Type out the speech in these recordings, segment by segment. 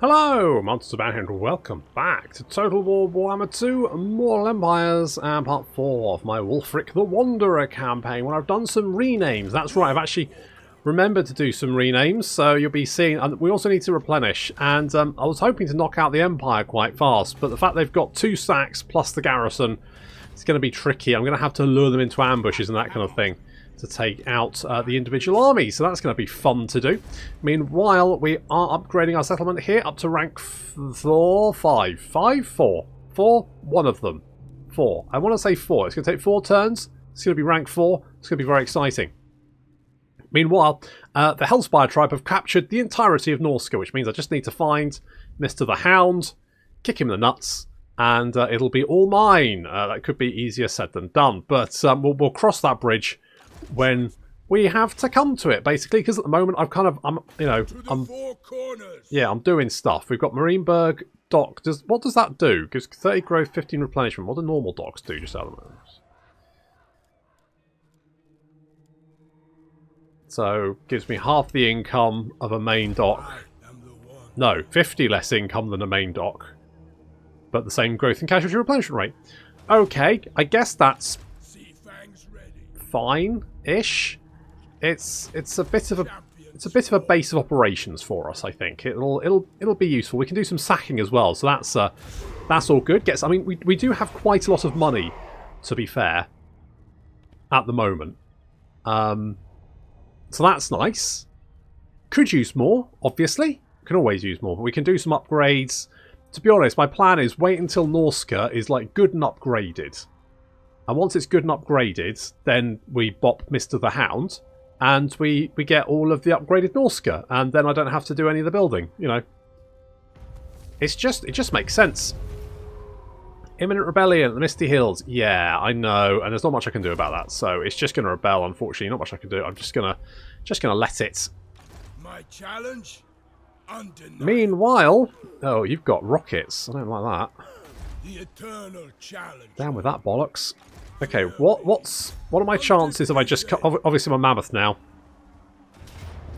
Hello, Monster Man here, and welcome back to Total War Warhammer 2 Mortal Empires and part 4 of my Wulfric the Wanderer campaign, where I've done some renames. That's right, I've actually remembered to do some renames, so you'll be seeing... And we also need to replenish, and I was hoping to knock out the Empire quite fast, but the fact they've got 2 stacks plus the garrison, it's going to be tricky. I'm going to have to lure them into ambushes and that kind of thing to take out the individual armies, so that's going to be fun to do. Meanwhile, we are upgrading our settlement here up to rank 4, 5, 5, 4, 4, one of them, 4. I want to say 4. It's going to take 4 turns. It's going to be rank 4. It's going to be very exciting. Meanwhile, the Hellspire tribe have captured the entirety of Norsca, which means I just need to find Mr. the Hound, kick him in the nuts, and it'll be all mine. That could be easier said than done, but we'll cross that bridge when we have to come to it, basically, because at the moment I'm doing stuff. We've got Marienburg dock. What does that do? Gives 30 growth, 15 replenishment. What do normal docks do? Just out of the moment. So gives me half the income of a main dock. No, 50 less income than a main dock, but the same growth and casualty replenishment rate. Okay, I guess that's fine-ish. It's a bit of a base of operations for us. I think it'll be useful. We can do some sacking as well, so that's all good. I mean, we do have quite a lot of money, to be fair, at the moment. So that's nice. Could use more, obviously. Can always use more, but we can do some upgrades. To be honest, my plan is wait until Norsca is like good and upgraded. And once it's good and upgraded, then we bop Mr. the Hound, and we get all of the upgraded Norsca, and then I don't have to do any of the building, you know. It just makes sense. Imminent rebellion at the Misty Hills. Yeah, I know, and there's not much I can do about that, so it's just going to rebel, unfortunately. Not much I can do. I'm just gonna let it. My challenge? Undeniable. Meanwhile, oh, you've got rockets. I don't like that. The eternal challenge. Down with that bollocks. Okay, what are my chances if I just cut... Obviously I'm a mammoth now.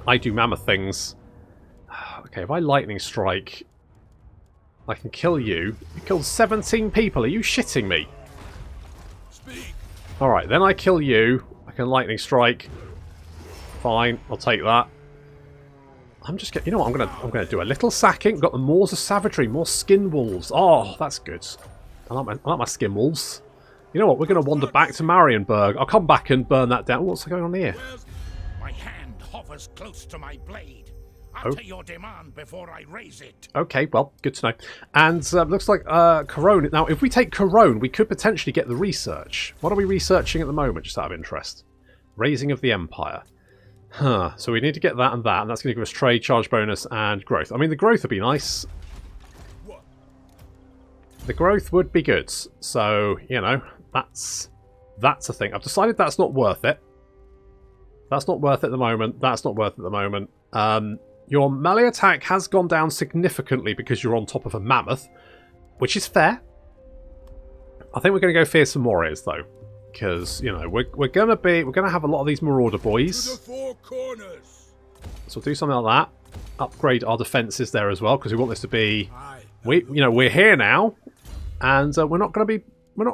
I do mammoth things. Okay, if I lightning strike, I can kill you. You killed 17 people. Are you shitting me? Alright, then I kill you. I can lightning strike. Fine, I'll take that. I'm just you know what, I'm gonna do a little sacking. Got the Maws of Savagery, more skin wolves. Oh, that's good. I like my skin wolves. You know what, we're gonna wander back to Marienburg. I'll come back and burn that down. What's going on here? My hand hovers close to my blade. Utter your demand before I raise it. Okay, well, good to know. And looks like Corone. Now, if we take Corone, we could potentially get the research. What are we researching at the moment, just out of interest? Raising of the Empire. Huh, so we need to get that, and that's going to give us trade, charge bonus, and growth. I mean, the growth would be nice. The growth would be good. So, you know, that's a thing. I've decided that's not worth it. That's not worth it at the moment. That's not worth it at the moment. Your melee attack has gone down significantly because you're on top of a mammoth, which is fair. I think we're going to go fearsome warriors, though. Because, you know, we're gonna have a lot of these marauder boys. To the four corners. So we'll do something like that. Upgrade our defences there as well, because we want this to be we're here now, and we're not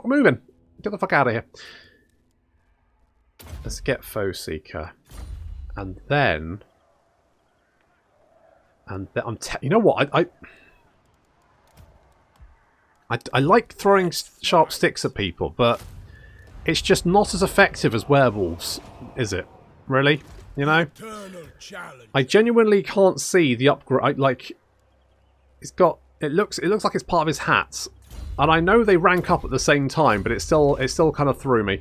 moving. Get the fuck out of here. Let's get Foe Seeker. And then you know what? I like throwing sharp sticks at people, but it's just not as effective as werewolves, is it? Really? You know? I genuinely can't see the upgrade. Like, it looks like it's part of his hat, and I know they rank up at the same time, but it still kind of threw me.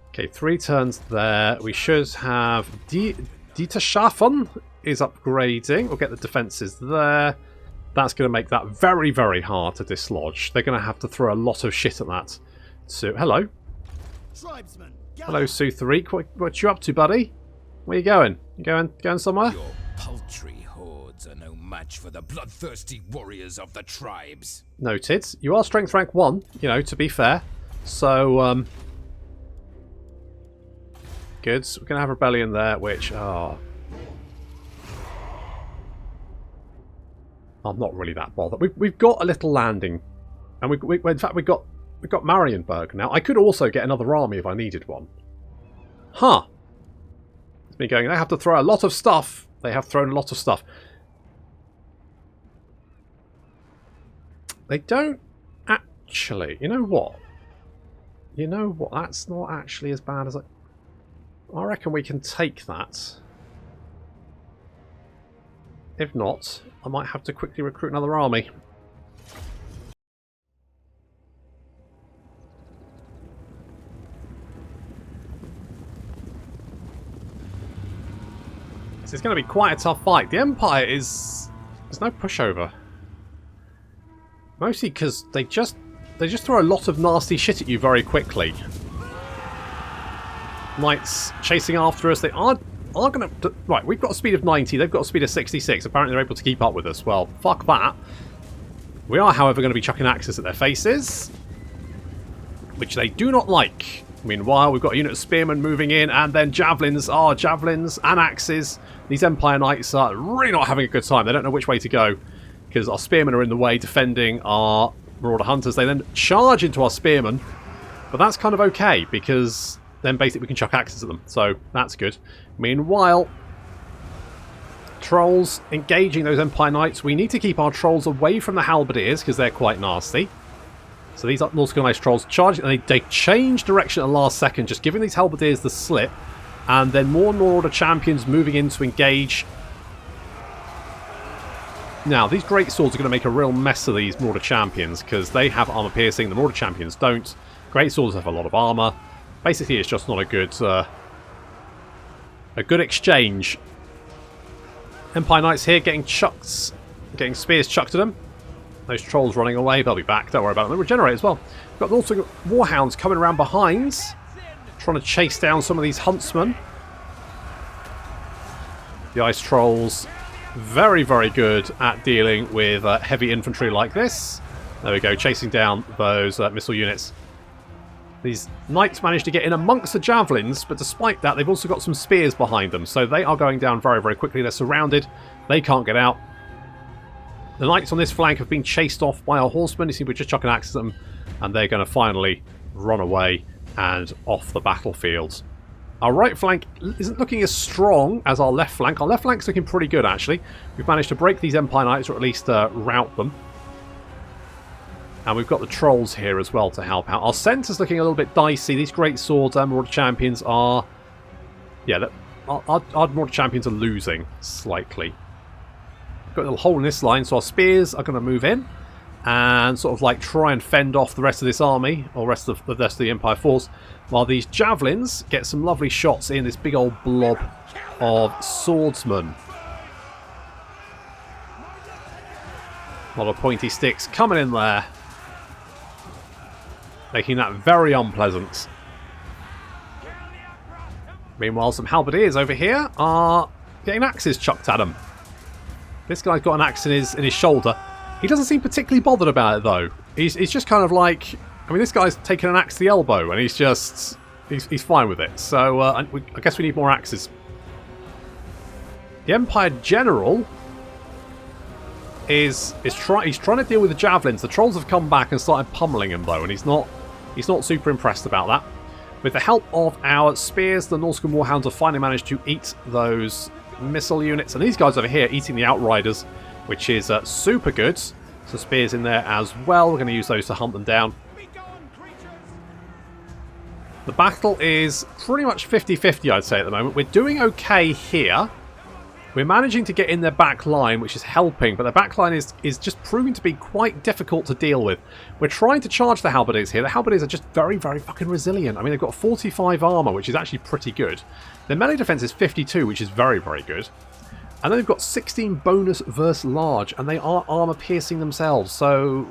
Okay, 3 turns there. We should have Schaffen is upgrading. We'll get the defences there. That's going to make that very, very hard to dislodge. They're going to have to throw a lot of shit at that. So, hello. Tribesman, hello, Sutharik. What you up to, buddy? Where you going? You going somewhere? Your paltry hordes are no match for the bloodthirsty warriors of the tribes. Noted. You are strength rank 1, you know, to be fair. So, good. We're going to have rebellion there, which... Oh. I'm not really that bothered. We've got a little landing. And in fact, we've got Marienburg now. I could also get another army if I needed one. Huh. It's been going, they have to throw a lot of stuff. They have thrown a lot of stuff. They don't actually... You know what? You know what? That's not actually as bad as I reckon we can take that. If not, I might have to quickly recruit another army. So it's going to be quite a tough fight. The Empire is... There's no pushover. Mostly because they just throw a lot of nasty shit at you very quickly. Knights chasing after us. They are going to... Right, we've got a speed of 90. They've got a speed of 66. Apparently they're able to keep up with us. Well, fuck that. We are, however, going to be chucking axes at their faces, which they do not like. Meanwhile, we've got a unit of spearmen moving in, and then javelins. Javelins and axes. These Empire Knights are really not having a good time. They don't know which way to go, because our spearmen are in the way defending our Marauder Hunters. They then charge into our spearmen, but that's kind of okay, because then basically we can chuck axes at them, so that's good. Meanwhile, trolls engaging those Empire Knights. We need to keep our trolls away from the halberdiers, because they're quite nasty. So these are Norsca Knights trolls charging, and they change direction at the last second, just giving these halberdiers the slip, and then more Marauder champions moving in to engage. Now, these great swords are going to make a real mess of these Marauder champions, because they have armor piercing, the Marauder champions don't. Great swords have a lot of armor. Basically, it's just not a good exchange. Empire Knights here getting getting spears chucked at them. Those trolls running away, they'll be back, don't worry about them. They'll regenerate as well. We've got also warhounds coming around behind, trying to chase down some of these huntsmen. The ice trolls, very, very good at dealing with heavy infantry like this. There we go, chasing down those missile units. These knights managed to get in amongst the javelins, but despite that, they've also got some spears behind them. So they are going down very, very quickly. They're surrounded. They can't get out. The knights on this flank have been chased off by our horsemen. You see, we're just chucking axes at them, and they're going to finally run away and off the battlefield. Our right flank isn't looking as strong as our left flank. Our left flank's looking pretty good, actually. We've managed to break these Empire Knights, or at least rout them. And we've got the trolls here as well to help out. Our centre's looking a little bit dicey. These great swords, Marauder champions are... Yeah, our Marauder champions are losing slightly. Got a little hole in this line, so our spears are going to move in and sort of like try and fend off the rest of this army, or the rest of the Empire force, while these javelins get some lovely shots in this big old blob of swordsmen. A lot of pointy sticks coming in there, making that very unpleasant. Meanwhile, some halberdiers over here are getting axes chucked at them. This guy's got an axe in his shoulder. He doesn't seem particularly bothered about it, though. He's just kind of like... I mean, this guy's taken an axe to the elbow, and he's fine with it. So, I guess we need more axes. The Empire General he's trying to deal with the javelins. The trolls have come back and started pummeling him, though, and he's not super impressed about that. With the help of our spears, the Norscan warhounds have finally managed to eat those missile units, and these guys over here eating the outriders, which is super good. So spears in there as well. We're going to use those to hunt them down. The battle is pretty much 50-50, I'd say, at the moment. We're doing okay here. We're managing to get in their back line, which is helping, but the back line is just proving to be quite difficult to deal with. We're trying to charge the halberdiers here. The halberdiers are just very, very fucking resilient. I mean, they've got 45 armor, which is actually pretty good. Their melee defense is 52, which is very, very good. And then they've got 16 bonus versus large, and they are armor piercing themselves. So,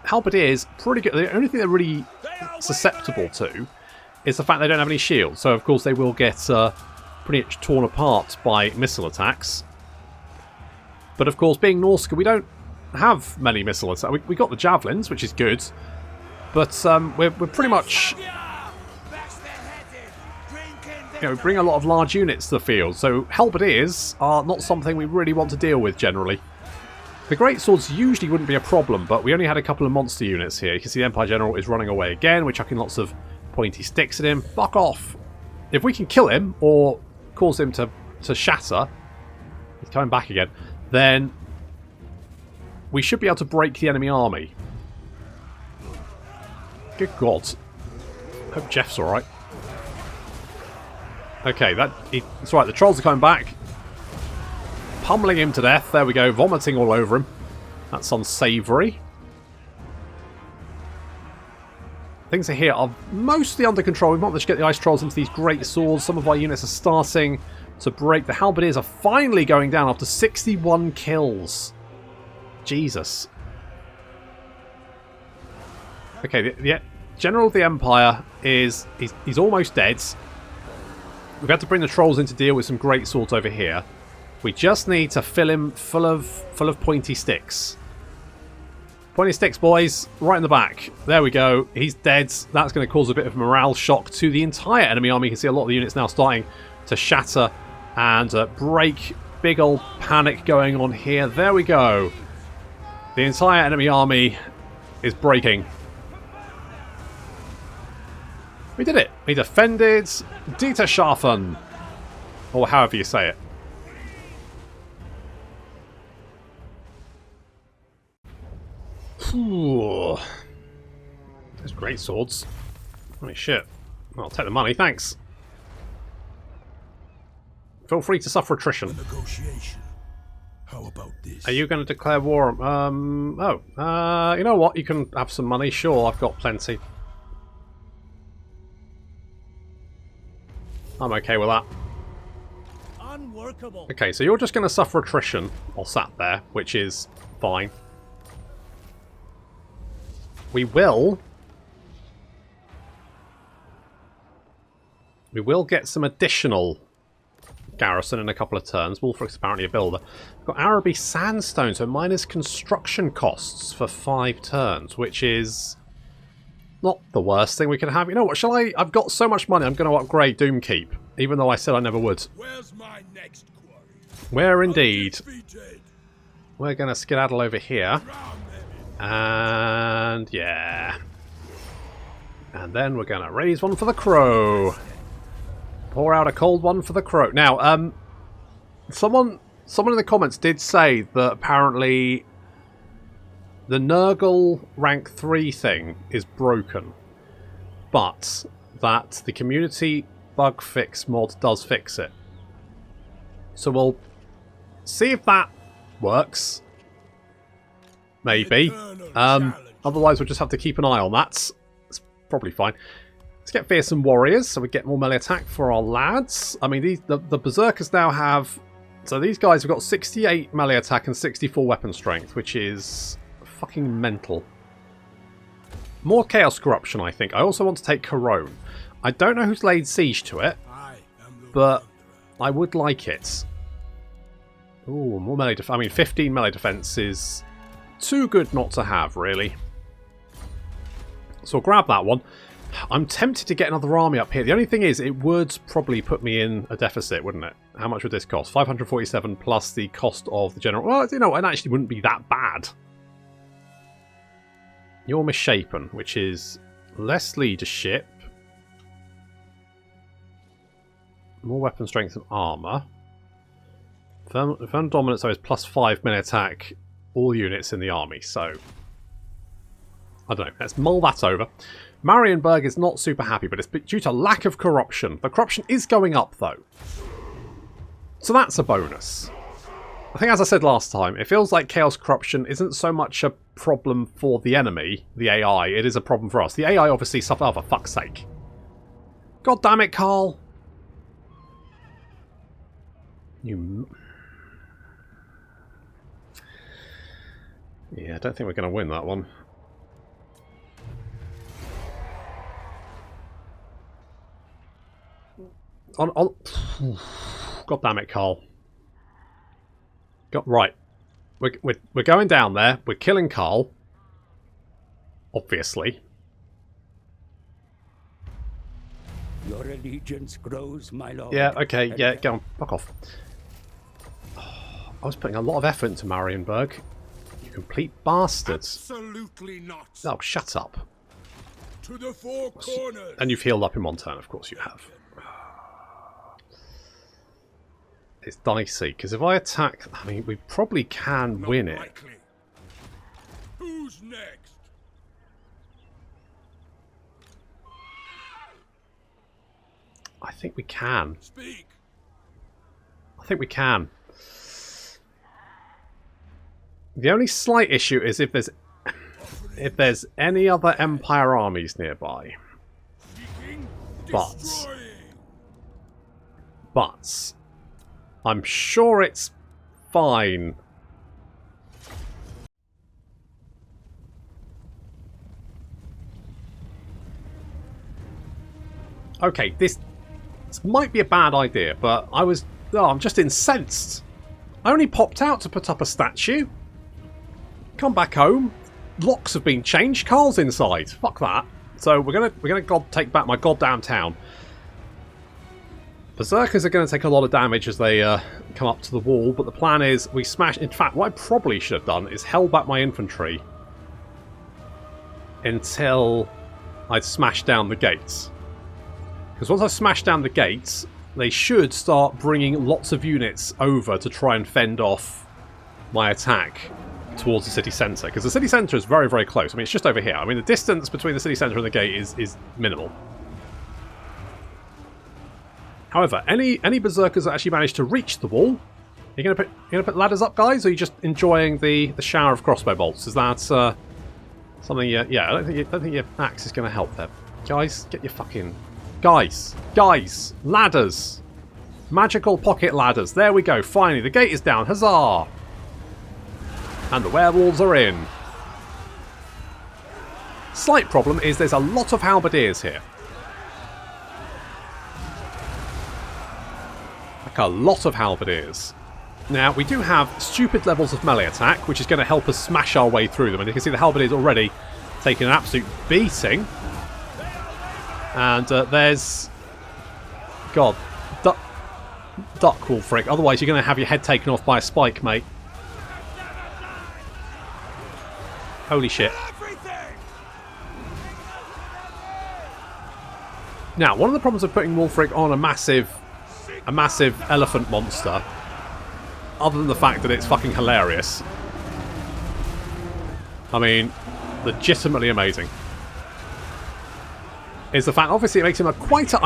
halberdiers, pretty good. The only thing they're really susceptible to is the fact they don't have any shields. So, of course, they will get pretty much torn apart by missile attacks. But, of course, being Norsca, we don't have many missile attacks. We got the javelins, which is good. But we're pretty much... You know, we bring a lot of large units to the field. So, halberdiers are not something we really want to deal with, generally. The greatswords usually wouldn't be a problem, but we only had a couple of monster units here. You can see the Empire General is running away again. We're chucking lots of pointy sticks at him. Fuck off. If we can kill him or cause him to shatter, he's coming back again, then we should be able to break the enemy army. Good God. Hope Jeff's alright. Okay, that's right. The trolls are coming back. Pummeling him to death. There we go. Vomiting all over him. That's unsavoury. Things here are mostly under control. We've managed to get the ice trolls into these great swords. Some of our units are starting to break. The halberdiers are finally going down after 61 kills. Jesus. Okay, the General of the Empire is he's almost dead. We've had to bring the trolls in to deal with some great swords over here. We just need to fill him full of pointy sticks. Pointy sticks, boys. Right in the back. There we go. He's dead. That's going to cause a bit of morale shock to the entire enemy army. You can see a lot of the units now starting to shatter and break. Big old panic going on here. There we go. The entire enemy army is breaking. We did it. We defended Dieter Schaffen. Or however you say it. Ooh. Those great swords. Holy shit. I'll take the money, thanks. Feel free to suffer attrition. Negotiation. How about this? Are you going to declare war? You know what? You can have some money. Sure, I've got plenty. I'm okay with that. Unworkable. Okay, so you're just going to suffer attrition or sat there, which is fine. We will get some additional garrison in a couple of turns. Wulfric's apparently a builder. We've got Araby Sandstone, so minus construction costs for 5 turns, which is not the worst thing we can have. You know what, shall I? I've got so much money, I'm going to upgrade Doomkeep, even though I said I never would. Where's my next quarry? Where indeed. Undefeated. We're going to skedaddle over here. And yeah. And then we're going to raise one for the crow. Pour out a cold one for the crow. Now, someone in the comments did say that apparently the Nurgle rank 3 thing is broken, but that the community bug fix mod does fix it. So we'll see if that works. Maybe. Otherwise we'll just have to keep an eye on that. It's probably fine. Let's get fearsome warriors so we get more melee attack for our lads. I mean, the berserkers now have... So these guys have got 68 melee attack and 64 weapon strength, which is fucking mental. More chaos corruption, I think. I also want to take Corone. I don't know who's laid siege to it, but I would like it. Ooh, more melee defense. I mean, 15 melee defense is too good not to have, really. So I'll grab that one. I'm tempted to get another army up here. The only thing is, it would probably put me in a deficit, wouldn't it? How much would this cost? 547 plus the cost of the general. Well, you know, it actually wouldn't be that bad. You're misshapen, which is less leadership. More weapon strength and armour. Firm dominance, though, is plus 5 melee attack. All units in the army, so I don't know. Let's mull that over. Marienburg is not super happy, but it's due to lack of corruption. The corruption is going up, though. So that's a bonus. I think, as I said last time, it feels like chaos corruption isn't so much a problem for the enemy, the AI, it is a problem for us. The AI obviously suffer. Oh, for fuck's sake. God damn it, Carl. You... Yeah, I don't think we're going to win that one. God damn it, Carl. Right. We're going down there. We're killing Carl. Obviously. Your allegiance grows, my lord. Yeah, okay, yeah, go on. Fuck off. I was putting a lot of effort into Marienburg. complete bastards. Absolutely not. Oh, shut up. To the four corners. And you've healed up in one turn, of course you have. It's dicey, because if I attack... I mean, we probably can win it. Likely. Who's next? I think we can. Speak. I think we can. The only slight issue is if there's any other Empire armies nearby. Seeking, But destroying. I'm sure it's fine. Okay, this might be a bad idea, but I'm just incensed. I only popped out to put up a statue. Come back home. Locks have been changed. Carl's inside. Fuck that. So we're gonna take back my goddamn town. Berserkers are going to take a lot of damage as they come up to the wall, but the plan is we smash... In fact, what I probably should have done is held back my infantry until I'd smashed down the gates. Because once I've smashed down the gates, they should start bringing lots of units over to try and fend off my attack towards the city centre. Because the city centre is very, very close. I mean, it's just over here. I mean, the distance between the city centre and the gate is minimal. However, any berserkers that actually manage to reach the wall, you gonna put ladders up, guys, or are you just enjoying the shower of crossbow bolts? Is that something? Yeah, I don't think your axe is going to help there, guys. Get your fucking guys, ladders, magical pocket ladders. There we go. Finally, the gate is down. Huzzah! And the werewolves are in. Slight problem is there's a lot of halberdiers here. A lot of halberdiers. Now, we do have stupid levels of melee attack, which is going to help us smash our way through them. And you can see the halberdiers already taking an absolute beating. And there's... God. Duck Wulfric. Otherwise, you're going to have your head taken off by a spike, mate. Holy shit. Now, one of the problems of putting Wulfric on a massive elephant monster, other than the fact that it's fucking hilarious. I mean, legitimately amazing. Is the fact, obviously it makes him I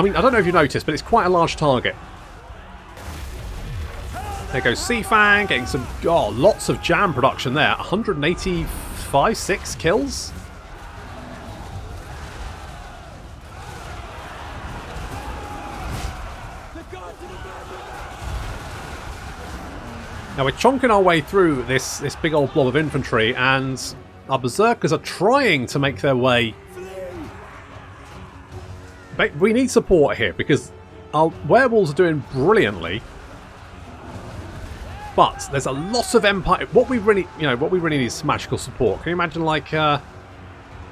mean, I don't know if you noticed, but it's quite a large target. There goes Seafang, getting some, lots of jam production there. 185, 6 kills? Now we're chonking our way through this big old blob of infantry, and our berserkers are trying to make their way. But we need support here because our werewolves are doing brilliantly, but there's a lot of empire. What we really need is magical support. Can you imagine like I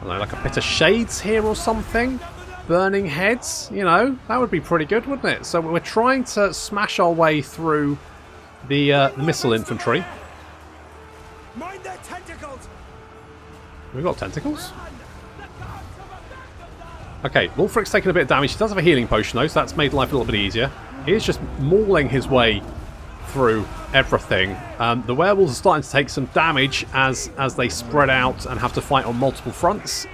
don't know, like a bit of shades here or something? Burning heads, that would be pretty good, wouldn't it? So we're trying to smash our way through the missile infantry. Mind their tentacles. We've got tentacles. Okay, Wulfric's taking a bit of damage. He does have a healing potion though, so that's made life a little bit easier. He is just mauling his way through everything. The werewolves are starting to take some damage as they spread out and have to fight on multiple fronts.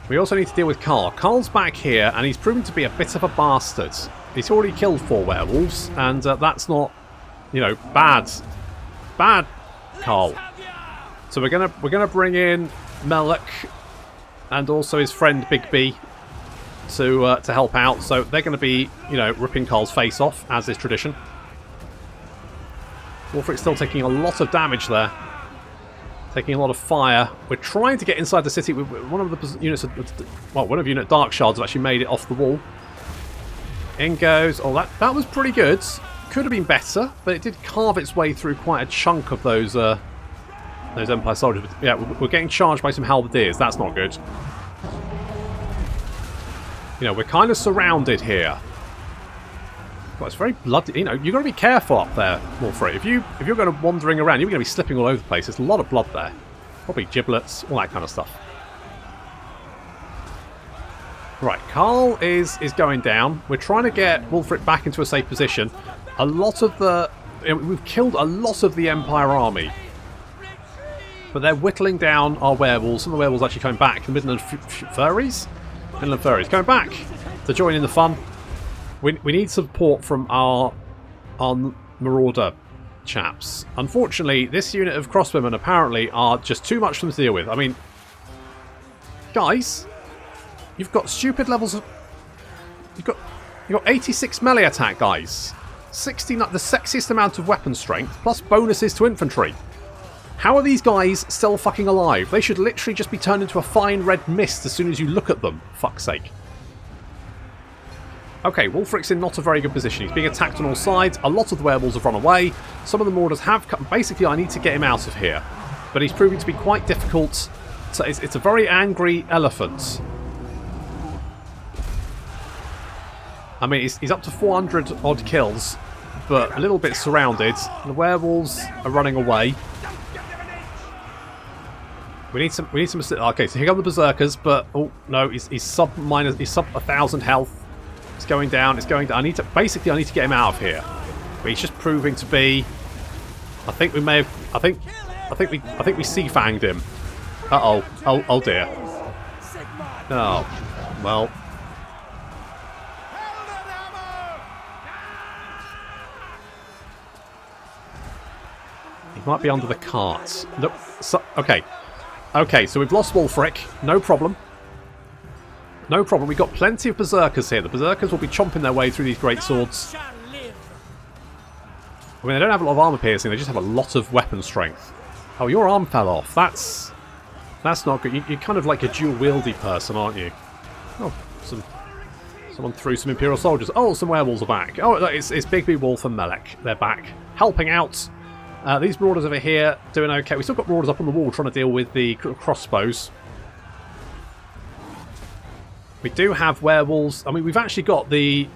We also need to deal with Carl. Carl's back here, and he's proven to be a bit of a bastard. He's already killed 4 werewolves, and that's not, bad, Carl. So we're gonna bring in Melek and also his friend Big B to help out. So they're going to be, ripping Carl's face off, as is tradition. Wulfric's still taking a lot of damage there. Taking a lot of fire. We're trying to get inside the city. One of the units, one of unit Dark Shards have actually made it off the wall. In goes. Oh, that was pretty good. Could have been better, but it did carve its way through quite a chunk of those Empire soldiers. But yeah, we're getting charged by some halberdiers. That's not good. We're kind of surrounded here. Well, it's very bloody. You know, you've got to be careful up there, Wolfric. If you're going to wandering around, you're going to be slipping all over the place. There's a lot of blood there. Probably giblets, all that kind of stuff. Right, Carl is going down. We're trying to get Wolfric back into a safe position. A lot of the... We've killed a lot of the Empire army. But they're whittling down our werewolves. Some of the werewolves actually coming back. The Midland Furries? Midland Furries coming back to join in the fun. We need support from our Marauder chaps. Unfortunately, this unit of crossbowmen apparently are just too much for them to deal with. I mean, guys, you've got stupid levels of... You've got 86 melee attack, guys. 69, the sexiest amount of weapon strength, plus bonuses to infantry. How are these guys still fucking alive? They should literally just be turned into a fine red mist as soon as you look at them. Fuck's sake. Okay, Wolfric's in not a very good position. He's being attacked on all sides. A lot of the werewolves have run away. Some of the Marauders have come. Basically, I need to get him out of here. But he's proving to be quite difficult. So it's a very angry elephant. I mean, he's up to 400 odd kills, but a little bit surrounded. The werewolves are running away. We need some. Okay, so here come the berserkers, but oh no, he's sub 1,000 health. It's going down. It's going down. I need to get him out of here. But he's just proving to be. I think we may have. I think we sea-fanged him. Uh oh. Oh dear. Oh well. He might be under the cart. Look. So, okay. Okay. So we've lost Wolfric. No problem. No problem, we've got plenty of berserkers here. The berserkers will be chomping their way through these great swords. I mean, they don't have a lot of armor piercing, they just have a lot of weapon strength. Oh, your arm fell off. That's not good. You're kind of like a dual-wieldy person, aren't you? Oh, someone threw some Imperial soldiers. Oh, some werewolves are back. Oh, it's Big B Wolf and Melek. They're back, helping out. These Marauders over here doing okay. We've still got Marauders up on the wall trying to deal with the crossbows. We do have werewolves. I mean, we've actually got the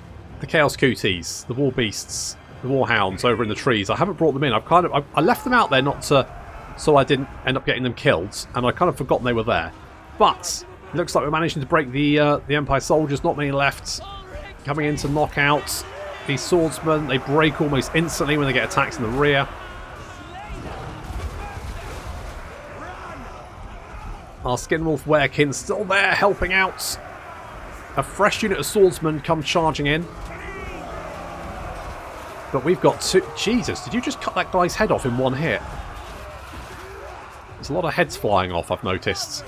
Chaos Cooties, the War Beasts, the Warhounds over in the trees. I haven't brought them in. I left them out there so I didn't end up getting them killed, and I kind of forgotten they were there. But it looks like we're managing to break the Empire soldiers. Not many left. Coming in to knock out these swordsmen. They break almost instantly when they get attacks in the rear. Our Skinwolf Werekin's still there, helping out. A fresh unit of swordsmen come charging in. But we've got two... Jesus, did you just cut that guy's head off in one hit? There's a lot of heads flying off, I've noticed.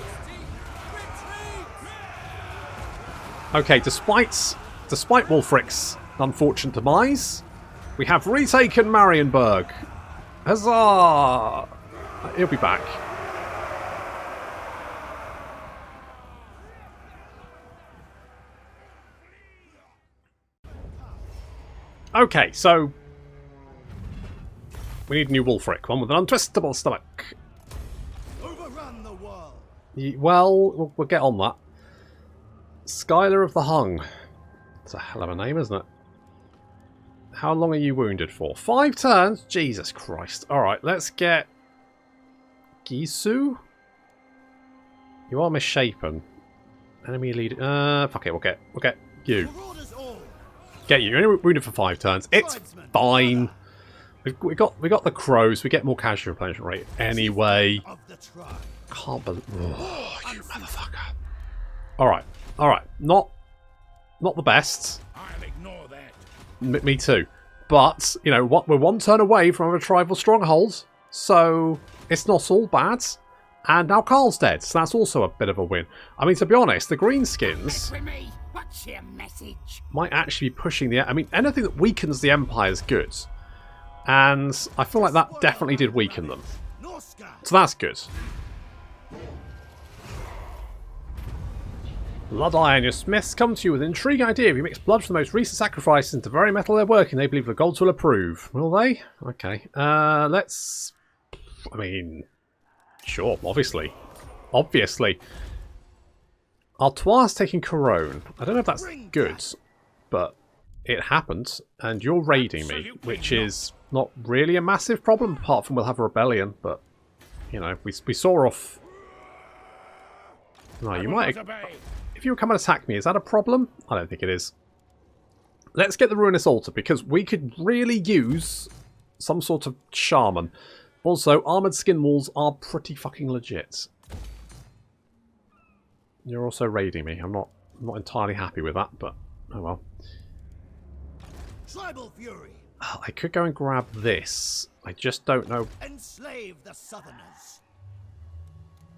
Okay, despite Wolfric's unfortunate demise, we have retaken Marienburg. Huzzah! He'll be back. Okay, so we need a new Wolfric, one with an untwistable stomach. Overrun the world. Well, we'll get on that. Skylar of the Hung. It's a hell of a name, isn't it? How long are you wounded for? 5 turns? Jesus Christ. Alright, let's get Gisu. You are misshapen. Enemy leader. Fuck it, we'll get you. Get you. You're only wounded for 5 turns. It's fine. We got the crows. We get more casualty replenishment rate anyway. Can't believe. Oh, you motherfucker. All right. Not the best. I'll ignore that. Me too. But you know what? We're 1 turn away from a tribal stronghold, so it's not all bad. And now Carl's dead, so that's also a bit of a win. I mean, to be honest, the greenskins What's your message? might actually be pushing the... I mean, anything that weakens the Empire is good. And I feel like that definitely did weaken them. So that's good. Blood Iron, your smiths come to you with an intriguing idea. If you mix blood from the most recent sacrifices into the very metal they're working, they believe the gods will approve. Will they? Okay. Let's... I mean... Sure, obviously. Obviously. Artois taking Corone. I don't know if that's good, but it happened, and you're raiding me, which is not really a massive problem, apart from we'll have a rebellion, but, you know, we saw off... No, you might... If you would come and attack me, is that a problem? I don't think it is. Let's get the Ruinous Altar, because we could really use some sort of shaman. Also, armoured skin walls are pretty fucking legit. You're also raiding me. I'm not entirely happy with that, but oh well. Tribal fury. I could go and grab this. I just don't know. Enslave the Southerners.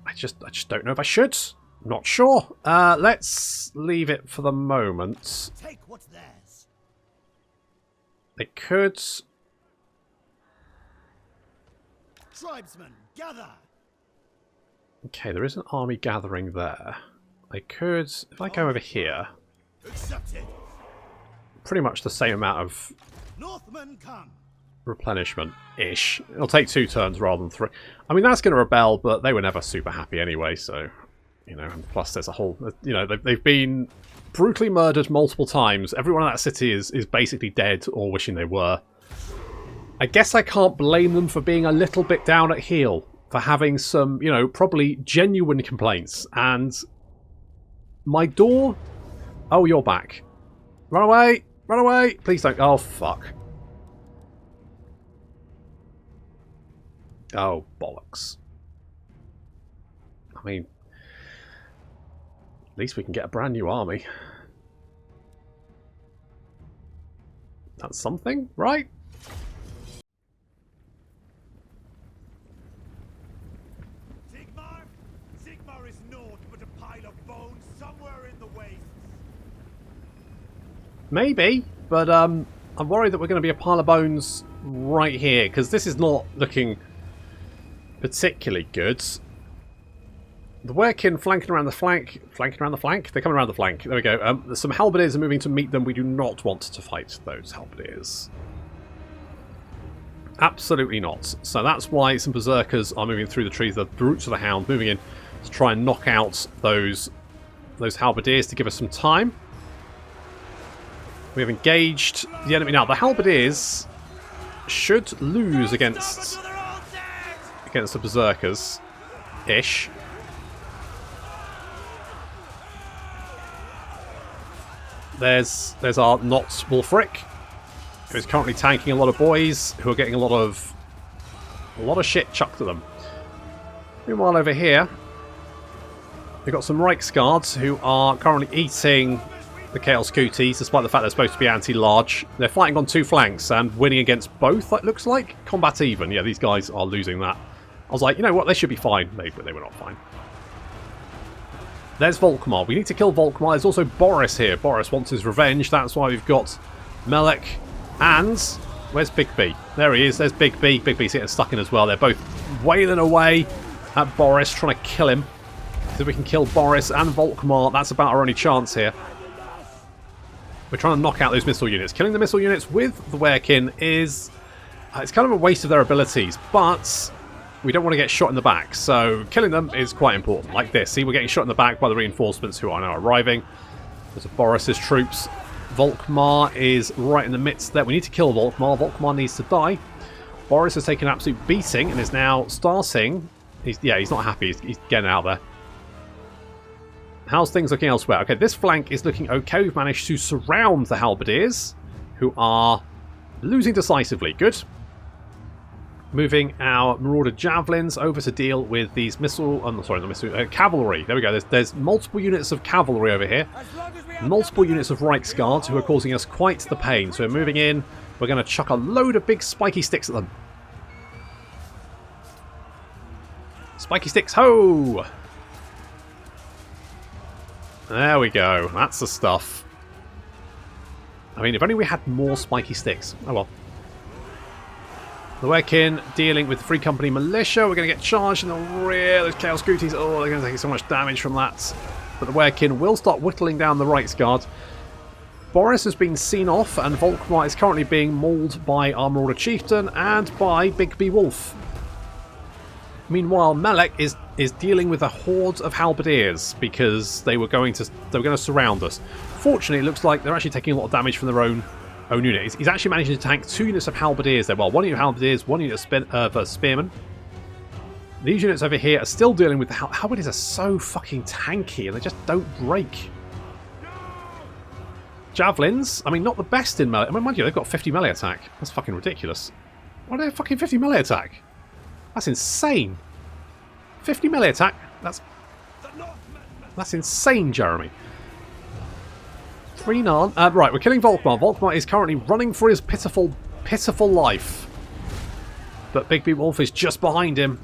I just don't know if I should. Not sure. Let's leave it for the moment. Take what's theirs. I could. Tribesmen, gather. Okay, there is an army gathering there. I could, if I go over here, Accepted. pretty much the same amount of Northmen come. replenishment-ish. It'll take 2 turns rather than 3. I mean, that's going to rebel, but they were never super happy anyway, so, you know, and plus there's a whole, you know, they've been brutally murdered multiple times. Everyone in that city is basically dead or wishing they were. I guess I can't blame them for being a little bit down at heel, for having some, you know, probably genuine complaints, and my door... Oh, you're back. Run away! Run away! Please don't... Oh, fuck. Oh, bollocks. I mean... At least we can get a brand new army. That's something, right? Sigmar is naught but a pile of bones somewhere in the wastes. Maybe, but I'm worried that we're going to be a pile of bones right here, because this is not looking particularly good. The Werkin flanking around the flank. Flanking around the flank? They're coming around the flank. There we go. Some halberdiers are moving to meet them. We do not want to fight those halberdiers. Absolutely not. So that's why some berserkers are moving through the trees. The brutes of the hound moving in to try and knock out those halberdiers to give us some time. We have engaged the enemy. Now, the halberdiers should lose against the berserkers-ish. There's our Notz Wulfric, who's currently tanking a lot of boys who are getting a lot of shit chucked at them. Meanwhile, over here, we've got some Reichsguards who are currently eating the Chaos Cooties, despite the fact they're supposed to be anti-large. They're fighting on 2 flanks and winning against both, it looks like. Combat even. Yeah, these guys are losing that. I was like, you know what, they should be fine. Maybe, but they were not fine. There's Volkmar. We need to kill Volkmar. There's also Boris here. Boris wants his revenge. That's why we've got Melek and... Where's Big B? There he is. There's Big B. Big B's getting stuck in as well. They're both wailing away at Boris, trying to kill him. So we can kill Boris and Volkmar. That's about our only chance here. We're trying to knock out those missile units. Killing the missile units with the Werkin is... it's kind of a waste of their abilities, but we don't want to get shot in the back. So killing them is quite important. Like this. See, we're getting shot in the back by the reinforcements who are now arriving. There's Boris's troops. Volkmar is right in the midst there. We need to kill Volkmar. Volkmar needs to die. Boris has taken an absolute beating and is now starting... he's not happy. He's getting out there. How's things looking elsewhere? Okay, this flank is looking okay. We've managed to surround the halberdiers, who are losing decisively. Good. Moving our Marauder Javelins over to deal with these cavalry. There we go. There's multiple units of cavalry over here. Multiple units of Reichsguards who are causing us quite the pain. So we're moving in. We're going to chuck a load of big spiky sticks at them. Spiky sticks, ho! There we go. That's the stuff. I mean, if only we had more spiky sticks. Oh well. The Werkin dealing with the Free Company militia. We're going to get charged in the rear. Those Chaos Cooties. Oh, they're going to take so much damage from that. But the Werkin will start whittling down the Reichsguard. Boris has been seen off, and Volkmar is currently being mauled by our Marauder Chieftain and by Big B Wolf. Meanwhile, Melek is dealing with a horde of halberdiers because they were going to surround us. Fortunately, it looks like they're actually taking a lot of damage from their own unit. He's actually managing to tank 2 units of halberdiers there. Well, 1 unit of halberdiers, 1 unit of spearmen. These units over here are still dealing with the halberdiers are so fucking tanky and they just don't break. Javelins, I mean, not the best in melee. I mean, mind you, they've got 50 melee attack. That's fucking ridiculous. Why do they have fucking 50 melee attack? That's insane. 50 melee attack? That's insane, Jeremy. 3 Narn. Right, we're killing Volkmar. Volkmar is currently running for his pitiful, pitiful life. But Big B Wolf is just behind him.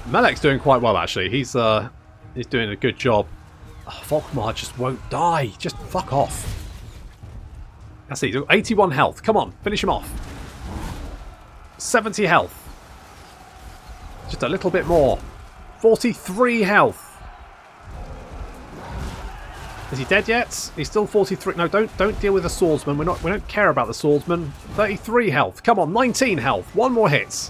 Melek's doing quite well, actually. He's doing a good job. Oh, Volkmar just won't die. Just fuck off. That's it. 81 health. Come on, finish him off. 70 health. Just a little bit more. 43 health. Is he dead yet? He's still 43. No, don't deal with the swordsman. We don't care about the swordsman. 33 health. Come on, 19 health. 1 more hit.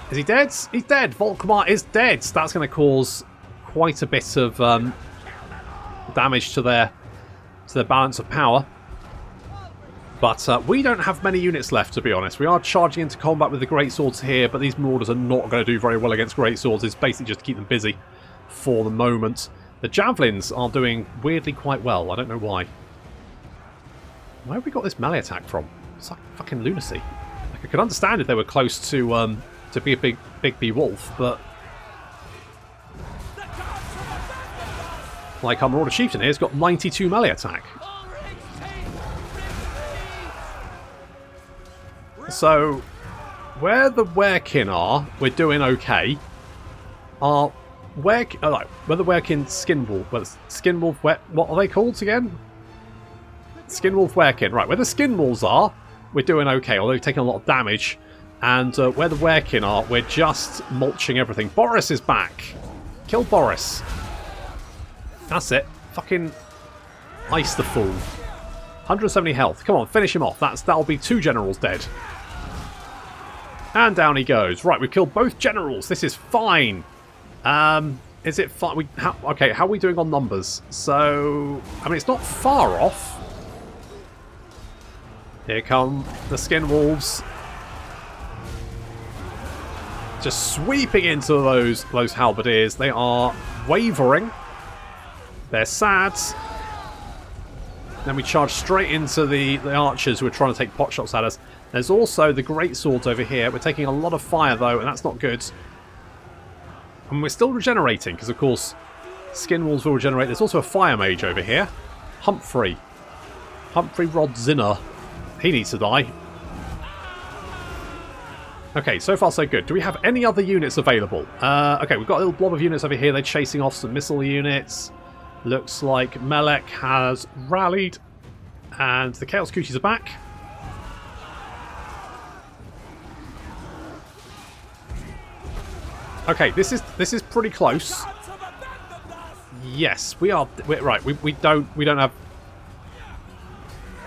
Is he dead? He's dead. Volkmar is dead. That's going to cause quite a bit of damage to their balance of power. But we don't have many units left, to be honest. We are charging into combat with the greatswords here, but these marauders are not going to do very well against greatswords. It's basically just to keep them busy for the moment. The javelins are doing weirdly quite well. I don't know why. Where have we got this melee attack from? It's like fucking lunacy. Like, I could understand if they were close to be a big B wolf, but like our Marauder Chieftain here has got 92 melee attack. So where the Werekin are, we're doing okay. Where the Werekin Skinwolf, Skinwolf, what are they called again? Skinwolf Werekin, right? Where the Skinwolves are, we're doing okay. Although we've taken a lot of damage. And where the Werekin are, we're just mulching everything. Boris is back. Kill Boris. That's it. Fucking ice the fool. 170 health. Come on, finish him off. That'll be 2 generals dead. And down he goes. Right, we've killed both generals. This is fine. Is it fine? Okay, how are we doing on numbers? So, I mean, it's not far off. Here come the Skin Wolves. Just sweeping into those halberdiers. They are wavering. They're sad. Then we charge straight into the archers who are trying to take pot shots at us. There's also the great swords over here. We're taking a lot of fire though, and that's not good. And we're still regenerating, because of course Skin Wolves will regenerate. There's also a fire mage over here. Humphrey Rodzinner. He needs to die. Okay, so far so good. Do we have any other units available? Okay, we've got a little blob of units over here. They're chasing off some missile units. Looks like Melek has rallied. And the Chaos Cooties are back. Okay, this is pretty close. Yes, we're right. We don't have.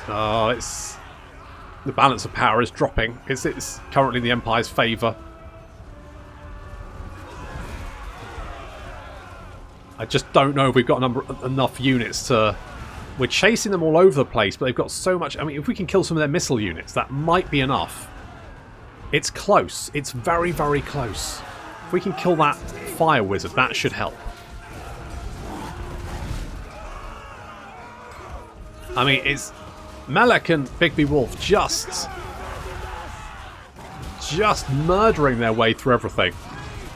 Oh, it's the balance of power is dropping. It's currently in the Empire's favour. I just don't know if we've got enough units to. We're chasing them all over the place, but they've got so much. I mean, if we can kill some of their missile units, that might be enough. It's close. It's very, very close. If we can kill that fire wizard, that should help. I mean, it's Melek and Big B Wolf just murdering their way through everything,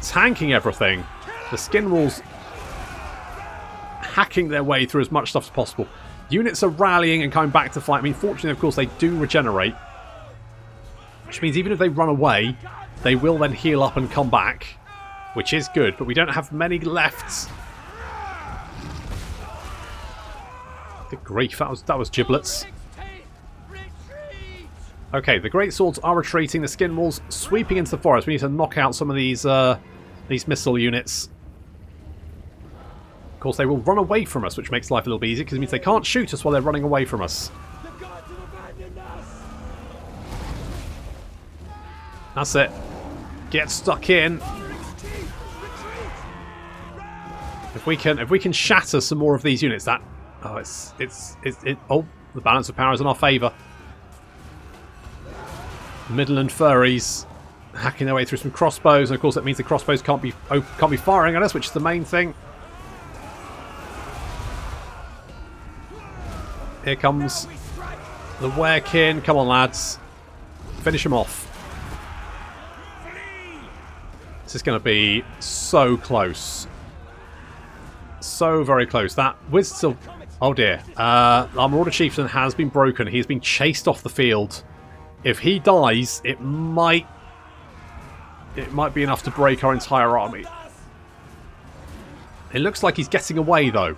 tanking everything. The Skin Wolves hacking their way through as much stuff as possible. Units are rallying and coming back to fight. I mean, fortunately, of course, they do regenerate, which means even if they run away, they will then heal up and come back, which is good, but we don't have many left. Good grief, that was giblets. Okay, the great swords are retreating. The Skin Wolves sweeping into the forest. We need to knock out some of these missile units. Of course, they will run away from us, which makes life a little bit easier, because it means they can't shoot us while they're running away from us. That's it. Get stuck in. If we can shatter some more of these units, that oh the balance of power is in our favour. Midland furries hacking their way through some crossbows, and of course that means the crossbows can't be firing at us, which is the main thing. Here comes the Werekin. Come on, lads. Finish him off. This is going to be so close. So very close. That with still... Oh dear. Our Marauder Chieftain has been broken. He's been chased off the field. If he dies, it might be enough to break our entire army. It looks like he's getting away, though.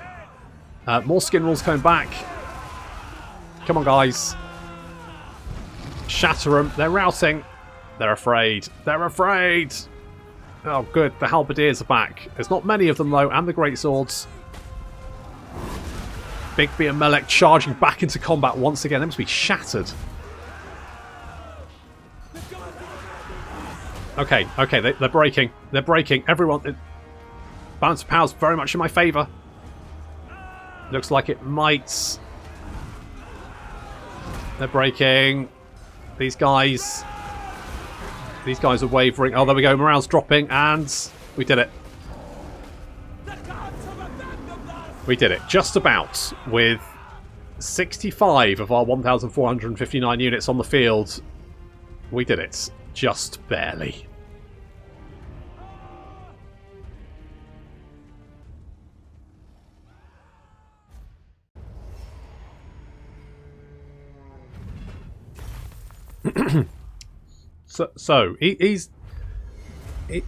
More skin rolls coming back. Come on, guys. Shatter them. They're routing. They're afraid. They're afraid. Oh, good. The halberdiers are back. There's not many of them, though, and the great swords. Big Beer Melek charging back into combat once again. They must be shattered. Okay, they're breaking. They're breaking. Everyone... Balance of power's very much in my favour. Looks like it might... They're breaking. These guys are wavering. Oh, there we go. Morale's dropping, and we did it. We did it. Just about. With 65 of our 1,459 units on the field. We did it. Just barely. So he's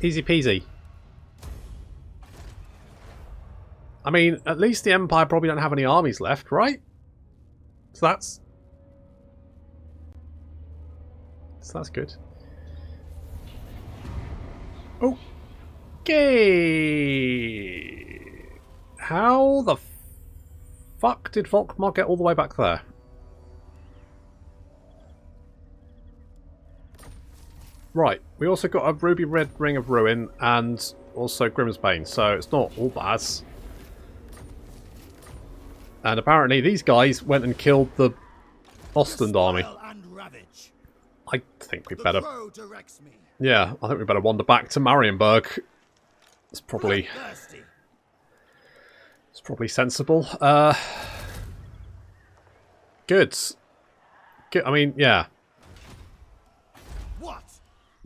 easy peasy. I mean, at least the Empire probably don't have any armies left, right? So that's good. Okay. How the fuck did Volkmar get all the way back there? Right, we also got a ruby red ring of ruin and also Grimsbane, so it's not all bad. And apparently these guys went and killed the Ostend army. I think we better... Yeah, I think we better wander back to Marienburg. It's probably sensible. Good. I mean, yeah.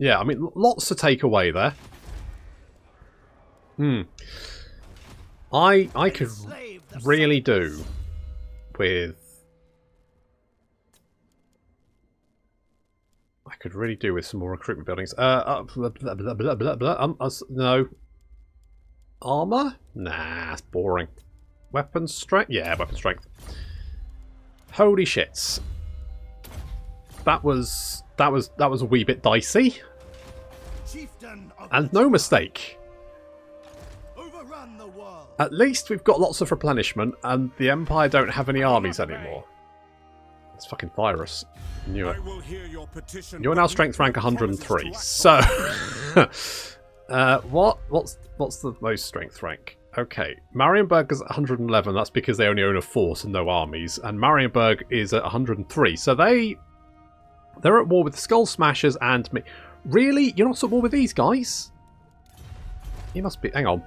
Yeah, I mean, lots to take away there. I could really do with... I could really do with some more recruitment buildings. No. Armor? Nah, it's boring. Weapon strength? Yeah, weapon strength. Holy shits. That was a wee bit dicey. And no mistake. At least we've got lots of replenishment, and the Empire don't have any armies anymore. It's fucking virus. Knew it. You're now strength rank 103. So, what's the most strength rank? Okay, Marienburg is at 111. That's because they only own a force and no armies, and Marienburg is at 103. So they're at war with the Skull Smashers and me. Really? You're not at war with these guys? You must be. Hang on.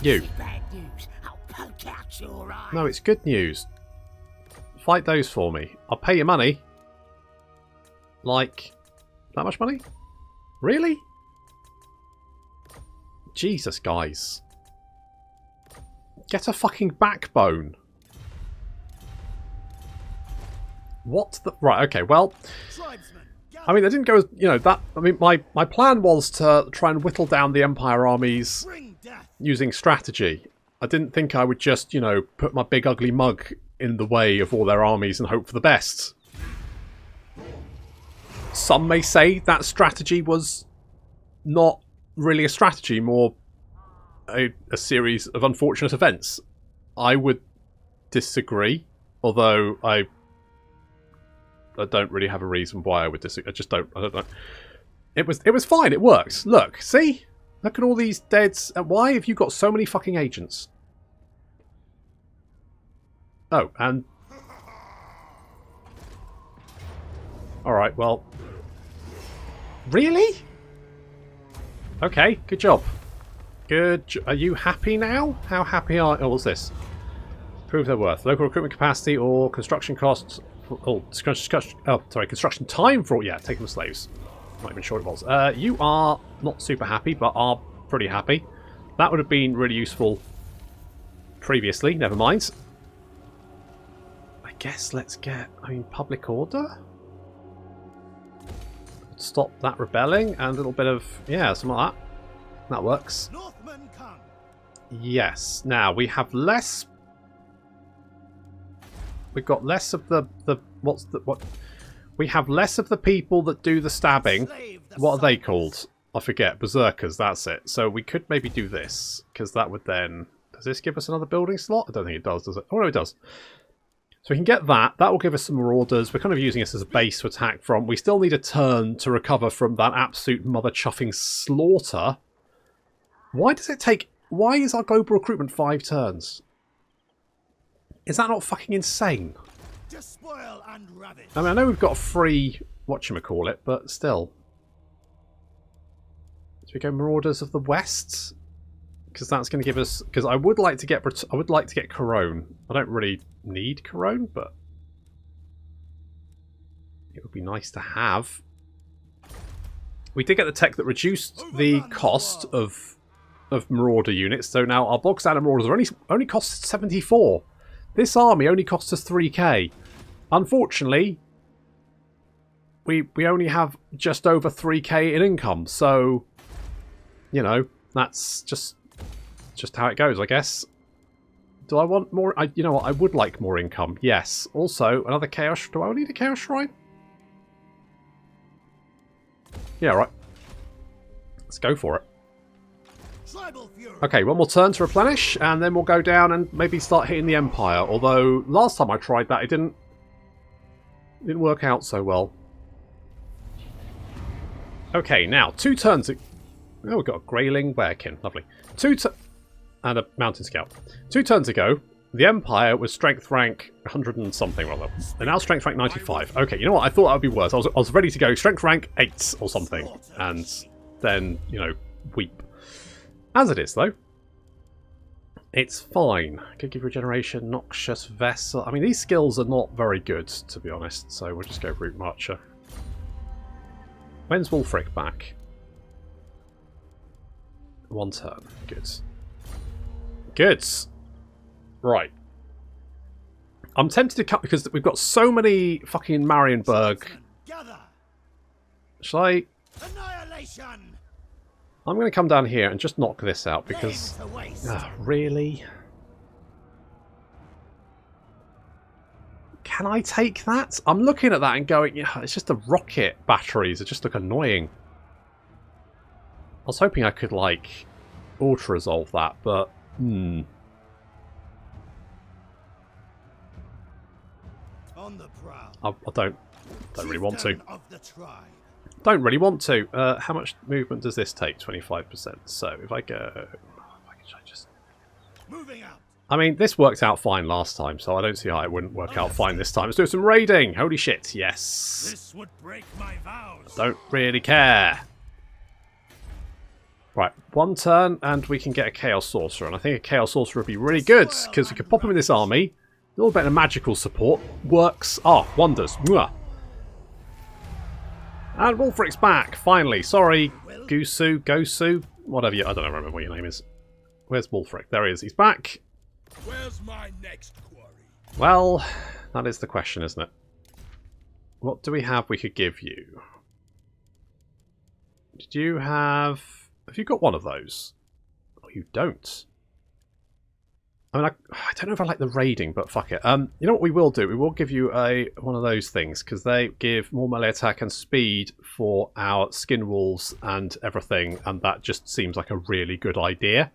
You. Bad news. I'll poke out your eye. No, it's good news. Fight those for me. I'll pay you money. Like, that much money? Really? Jesus, guys. Get a fucking backbone. What the... Right, okay, well... I mean, I didn't go as... You know, that... I mean, my plan was to try and whittle down the Empire armies using strategy. I didn't think I would just, you know, put my big ugly mug in the way of all their armies and hope for the best. Some may say that strategy was not really a strategy, more a series of unfortunate events. I would disagree, although I don't really have a reason why I would disagree. I don't know. It was fine. It worked. Look, see? Look at all these deads. Why have you got so many fucking agents? Oh, and... Alright, well... Really? Okay, good job. Are you happy now? How happy are... Oh, what's this? Prove their worth. Local recruitment capacity or construction costs... construction time for... Yeah, taking the slaves. Not even sure it was. You are not super happy, but are pretty happy. That would have been really useful previously. Never mind. I guess let's get... I mean, public order? Stop that rebelling and a little bit of... Yeah, something like that. That works. Northmen come. Yes. Now, we have less... We've got less of the... What? We have less of the people that do the stabbing. What are they called? I forget. Berserkers, that's it. So we could maybe do this, because that would then... Does this give us another building slot? I don't think it does it? Oh, no, it does. So we can get that. That will give us some more orders. We're kind of using this as a base to attack from. We still need a turn to recover from that absolute mother-chuffing slaughter. Why does it take... Why is our global recruitment 5 turns? Is that not fucking insane? Despoil and ravage. I mean, I know we've got a free whatchamacallit, but still. So we go Marauders of the West, because that's going to give us. Because I would like to get Corone. I don't really need Corone, but it would be nice to have. We did get the tech that reduced the cost of Marauder units, so now our bog standard Marauders are only cost 74. This army only costs us 3k. Unfortunately, we only have just over 3k in income, so you know that's just how it goes, I guess. Do I want more? You know what? I would like more income. Yes. Also, another chaos. Do I need a chaos shrine? Yeah, right. Let's go for it. Okay, one more turn to replenish, and then we'll go down and maybe start hitting the Empire. Although last time I tried that, it didn't work out so well. Okay, now 2 turns. Oh, we've got a Greyling Bearkin. Lovely. And a Mountain Scout. 2 turns ago, the Empire was strength rank 100 and something rather. They're now strength rank 95. Okay, you know what? I thought that would be worse. I was ready to go strength rank 8 or something, and then weep. As it is, though. It's fine. Could give regeneration, noxious vessel. I mean, these skills are not very good, to be honest, so we'll just go Root Marcher. When's Wulfric back? 1 turn. Good. Good. Right. I'm tempted to cut because we've got so many fucking Marienburg. Shall I... Annihilation. I'm going to come down here and just knock this out because... really? Can I take that? I'm looking at that and going, yeah, it's just the rocket batteries. It just look annoying. I was hoping I could, like, auto-resolve that, but... On the prowl. I don't really want to. Don't really want to. How much movement does this take? 25%. So if I go... Should I just... Moving out. I mean, this worked out fine last time, so I don't see how it wouldn't work out fine this time. Let's do some raiding. Holy shit, yes. This would break my vows. Don't really care. Right, 1 turn, and we can get a Chaos Sorcerer. And I think a Chaos Sorcerer would be really good, because we could pop him in this army. A little bit of magical support. Works. Ah, wonders. Mwah. And Wulfric's back, finally. Sorry, Gosu, whatever you... I don't remember what your name is. Where's Wulfric? There he is. He's back. Where's my next quarry? Well, that is the question, isn't it? What do we have we could give you? Did you have... Have you got one of those? Oh, you don't. I mean, I don't know if I like the raiding, but fuck it. You know what we will do? We will give you one of those things, because they give more melee attack and speed for our skin wolves and everything, and that just seems like a really good idea.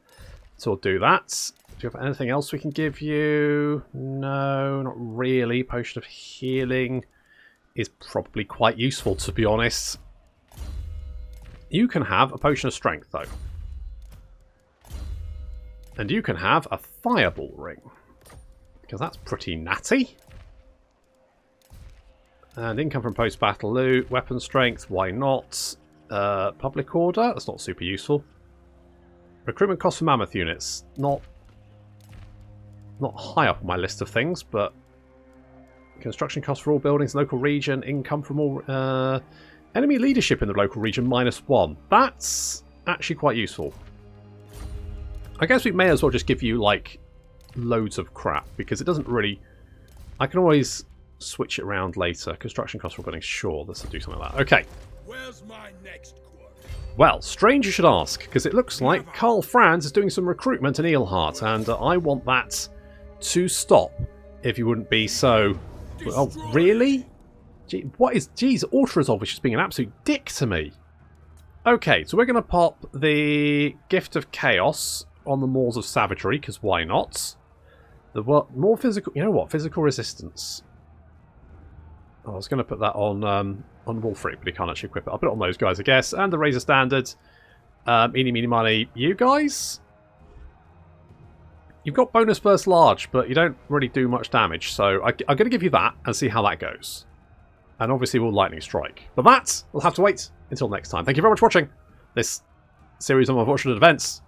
So we'll do that. Do you have anything else we can give you? No, not really. Potion of Healing is probably quite useful, to be honest. You can have a potion of strength, though. And you can have a fireball ring. Because that's pretty natty. And income from post-battle loot, weapon strength, why not? Public order, that's not super useful. Recruitment cost for mammoth units, not high up on my list of things, but construction costs for all buildings, local region, income from all enemy leadership in the local region -1. That's actually quite useful. I guess we may as well just give you like loads of crap because it doesn't really. I can always switch it around later. Construction costs for buildings, sure. Let's do something like that. Okay. Where's my next quote? Well, strange you should ask, because it looks like Karl Franz is doing some recruitment in Eelheart, and I want that to stop, if you wouldn't be so... Oh, really? Gee, what is... Geez, Auto-Resolve is just being an absolute dick to me. Okay, so we're going to pop the Gift of Chaos on the Maws of Savagery, because why not? The more physical... You know what? Physical resistance. I was going to put that on Wolfric, but he can't actually equip it. I'll put it on those guys, I guess. And the Razor Standard. Eeny, meeny, money. You guys? You've got bonus burst large, but you don't really do much damage. So I'm going to give you that and see how that goes. And obviously we'll Lightning Strike. But that, we'll have to wait until next time. Thank you very much for watching this series of unfortunate events.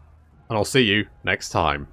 And I'll see you next time.